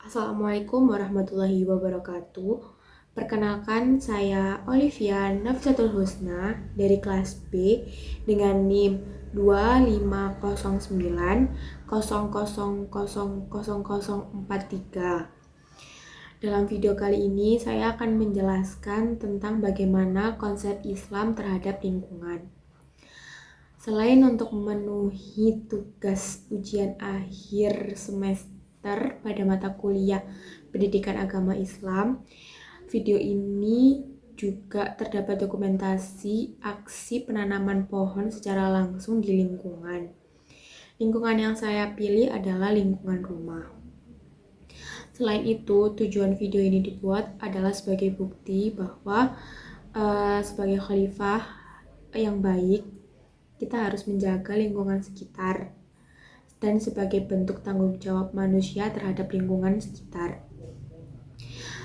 Assalamualaikum warahmatullahi wabarakatuh. Perkenalkan, saya Olivia Nafsatul Husna dari kelas B dengan NIM 25090000043. Dalam video kali ini saya akan menjelaskan tentang bagaimana konsep Islam terhadap lingkungan. Selain untuk memenuhi tugas ujian akhir semester pada mata kuliah Pendidikan Agama Islam, video ini juga terdapat dokumentasi aksi penanaman pohon secara langsung di lingkungan. Lingkungan yang saya pilih adalah lingkungan rumah. Selain itu, tujuan video ini dibuat adalah sebagai bukti bahwa sebagai khalifah yang baik, kita harus menjaga lingkungan sekitar dan sebagai bentuk tanggung jawab manusia terhadap lingkungan sekitar.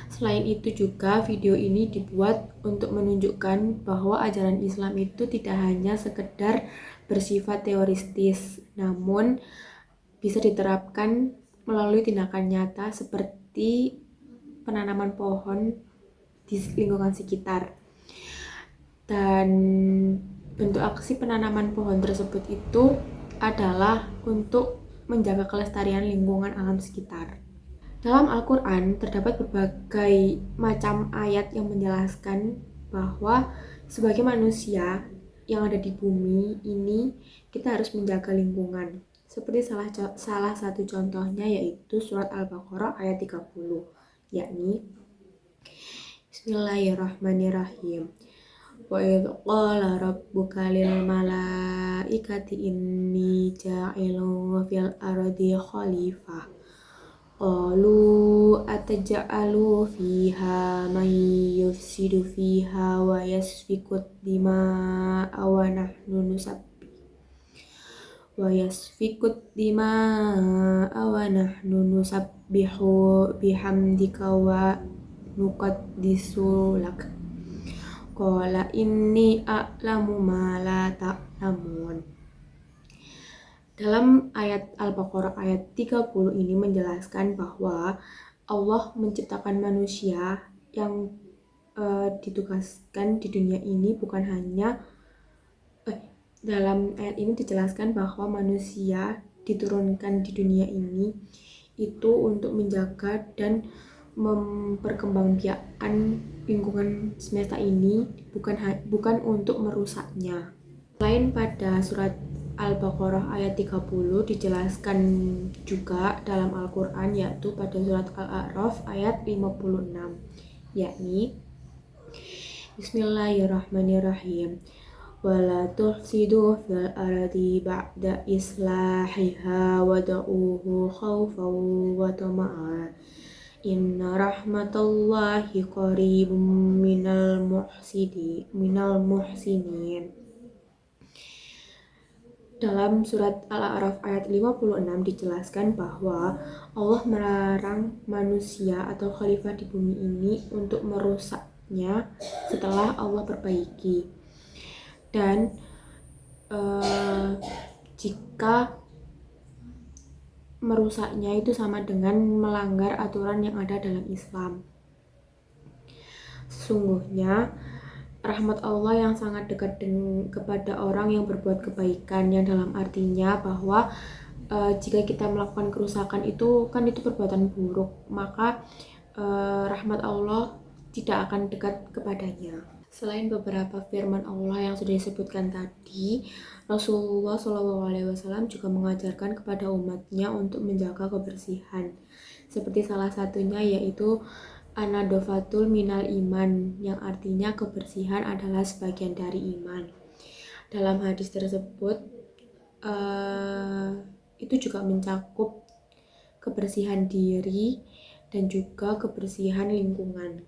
Selain itu juga video ini dibuat untuk menunjukkan bahwa ajaran Islam itu tidak hanya sekedar bersifat teoristis, namun bisa diterapkan melalui tindakan nyata seperti penanaman pohon di lingkungan sekitar. Dan bentuk aksi penanaman pohon tersebut itu adalah untuk menjaga kelestarian lingkungan alam sekitar. Dalam Al-Quran terdapat berbagai macam ayat yang menjelaskan bahwa sebagai manusia yang ada di bumi ini kita harus menjaga lingkungan. Seperti salah satu contohnya yaitu surat Al-Baqarah ayat 30, yakni Bismillahirrahmanirrahim. Wa idh qala rabbuka lil malaikati inni ja'ilun fil ardi khalifah qalu ataj'alu fiha man yufsidu fiha wa yasfikut dima'a wa nahnu nusabbihu bihamdika wa nuqaddisu lak qala inni a'lamu ma la ta'lamun. Dalam ayat Al-Baqarah ayat 30 ini menjelaskan bahwa Allah menciptakan manusia yang ditugaskan di dunia ini bukan hanya dalam ayat ini dijelaskan bahwa manusia diturunkan di dunia ini itu untuk menjaga dan memperkembangbiakan lingkungan semesta ini, bukan untuk merusaknya. Selain pada surat Al-Baqarah ayat 30 dijelaskan juga dalam Al-Quran, yaitu pada surat Al-A'raf ayat 56, yakni Bismillahirrahmanirrahim. Wala tuhsidu fil ardi ba'da islahiha wad'uhu khawfan wa tama'an inna rahmatallahi qaribum minal muhsinin. Dalam surat Al-A'raf ayat 56 dijelaskan bahwa Allah melarang manusia atau khalifah di bumi ini untuk merusaknya setelah Allah perbaiki. Dan jika merusaknya itu sama dengan melanggar aturan yang ada dalam Islam. Sesungguhnya rahmat Allah yang sangat dekat kepada orang yang berbuat kebaikan, yang dalam artinya bahwa jika kita melakukan kerusakan itu kan itu perbuatan buruk, maka rahmat Allah tidak akan dekat kepadanya. Selain beberapa firman Allah yang sudah disebutkan tadi, Rasulullah SAW juga mengajarkan kepada umatnya untuk menjaga kebersihan. Seperti salah satunya yaitu Anadofatul minal iman, yang artinya kebersihan adalah sebagian dari iman. Dalam hadis tersebut itu juga mencakup kebersihan diri dan juga kebersihan lingkungan.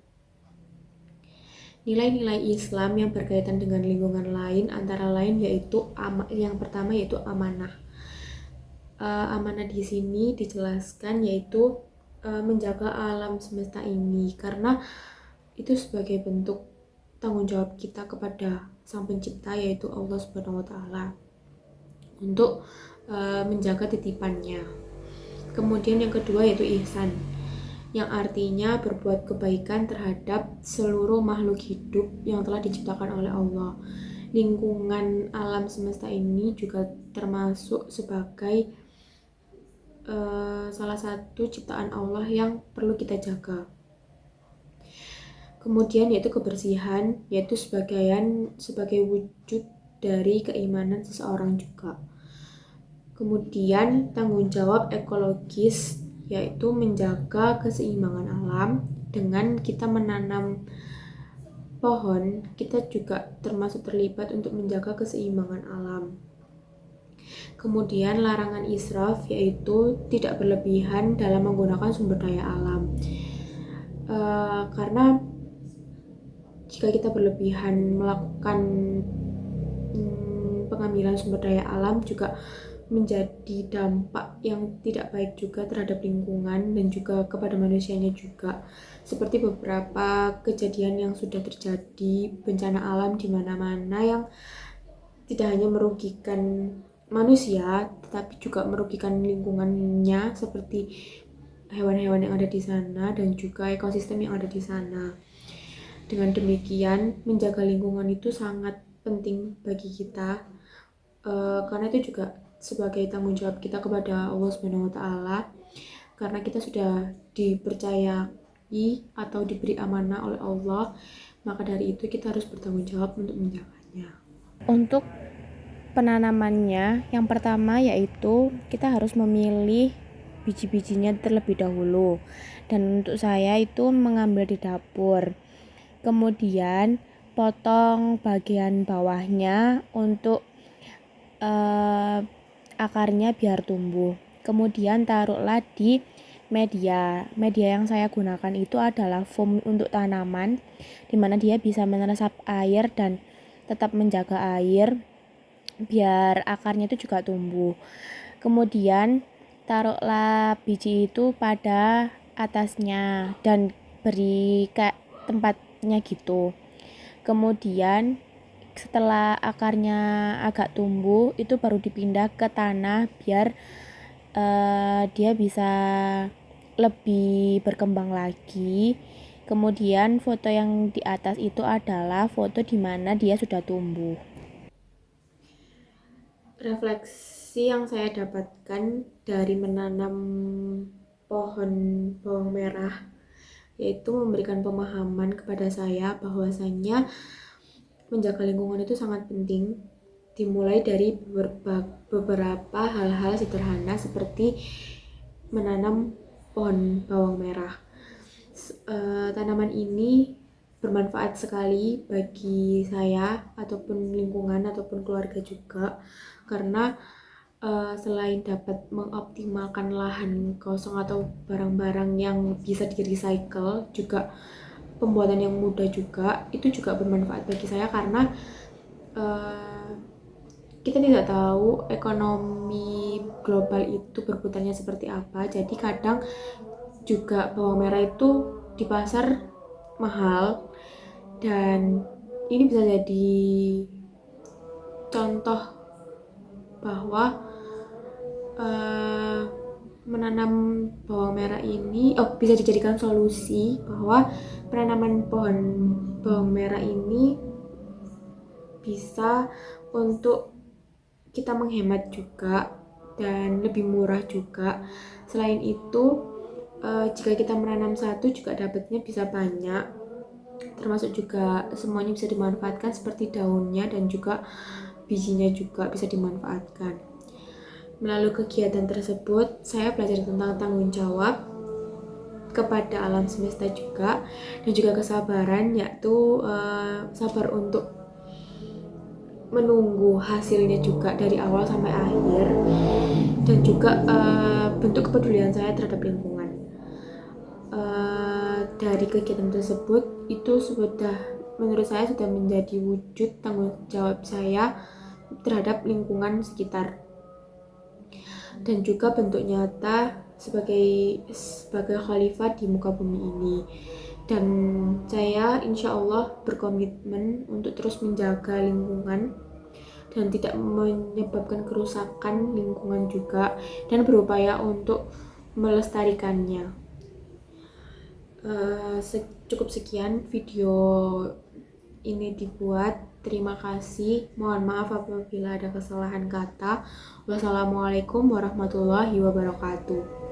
Nilai-nilai Islam yang berkaitan dengan lingkungan lain antara lain yaitu yang pertama yaitu amanah. Amanah di sini dijelaskan yaitu menjaga alam semesta ini, karena itu sebagai bentuk tanggung jawab kita kepada Sang Pencipta yaitu Allah Subhanahu wa taala untuk menjaga titipannya. Kemudian yang kedua yaitu ihsan. yang artinya berbuat kebaikan terhadap seluruh makhluk hidup yang telah diciptakan oleh Allah. Lingkungan alam semesta ini juga termasuk sebagai salah satu ciptaan Allah yang perlu kita jaga. Kemudian yaitu kebersihan, yaitu sebagai wujud dari keimanan seseorang juga. Kemudian tanggung jawab ekologis, yaitu menjaga keseimbangan alam. Dengan kita menanam pohon, kita juga termasuk terlibat untuk menjaga keseimbangan alam. Kemudian larangan israf, yaitu tidak berlebihan dalam menggunakan sumber daya alam. Karena jika kita berlebihan melakukan pengambilan sumber daya alam juga menjadi dampak yang tidak baik juga terhadap lingkungan dan juga kepada manusianya juga. Seperti beberapa kejadian yang sudah terjadi, bencana alam di mana-mana yang tidak hanya merugikan manusia tetapi juga merugikan lingkungannya, seperti hewan-hewan yang ada di sana dan juga ekosistem yang ada di sana. Dengan demikian, menjaga lingkungan itu sangat penting bagi kita, karena itu juga sebagai tanggung jawab kita kepada Allah Subhanahu wa Ta'ala, karena kita sudah dipercayai atau diberi amanah oleh Allah, maka dari itu kita harus bertanggung jawab untuk menjaganya. Untuk penanamannya, yang pertama yaitu kita harus memilih biji-bijinya terlebih dahulu, dan untuk saya itu mengambil di dapur. Kemudian potong bagian bawahnya untuk akarnya biar tumbuh. Kemudian taruhlah di media yang saya gunakan itu adalah foam untuk tanaman, dimana dia bisa meresap air dan tetap menjaga air biar akarnya itu juga tumbuh. Kemudian taruhlah biji itu pada atasnya dan beri kayak tempatnya gitu. Kemudian setelah akarnya agak tumbuh itu baru dipindah ke tanah biar dia bisa lebih berkembang lagi. Kemudian foto yang di atas itu adalah foto di mana dia sudah tumbuh. Refleksi yang saya dapatkan dari menanam pohon bawang merah yaitu memberikan pemahaman kepada saya bahwasanya menjaga lingkungan itu sangat penting, dimulai dari beberapa hal-hal sederhana seperti menanam pohon bawang merah. Tanaman ini bermanfaat sekali bagi saya ataupun lingkungan ataupun keluarga juga, karena selain dapat mengoptimalkan lahan kosong atau barang-barang yang bisa di-recycle, juga pembuatan yang mudah juga, itu juga bermanfaat bagi saya karena kita tidak tahu ekonomi global itu berputarnya seperti apa. Jadi kadang juga bawang merah itu di pasar mahal, dan ini bisa jadi contoh bahwa menanam bawang merah ini bisa dijadikan solusi bahwa penanaman pohon bawang merah ini bisa untuk kita menghemat juga dan lebih murah juga. Selain itu, jika kita menanam satu juga dapatnya bisa banyak, termasuk juga semuanya bisa dimanfaatkan seperti daunnya dan juga bijinya juga bisa dimanfaatkan. Melalui kegiatan tersebut, saya belajar tentang tanggung jawab kepada alam semesta juga, dan juga kesabaran, yaitu sabar untuk menunggu hasilnya juga dari awal sampai akhir, dan juga bentuk kepedulian saya terhadap lingkungan. Dari kegiatan tersebut itu menurut saya sudah menjadi wujud tanggung jawab saya terhadap lingkungan sekitar, dan juga bentuk nyata sebagai khalifah di muka bumi ini. Dan saya insya Allah berkomitmen untuk terus menjaga lingkungan dan tidak menyebabkan kerusakan lingkungan juga, dan berupaya untuk melestarikannya. Cukup sekian video ini dibuat. Terima kasih. Mohon maaf apabila ada kesalahan kata. Wassalamualaikum warahmatullahi wabarakatuh.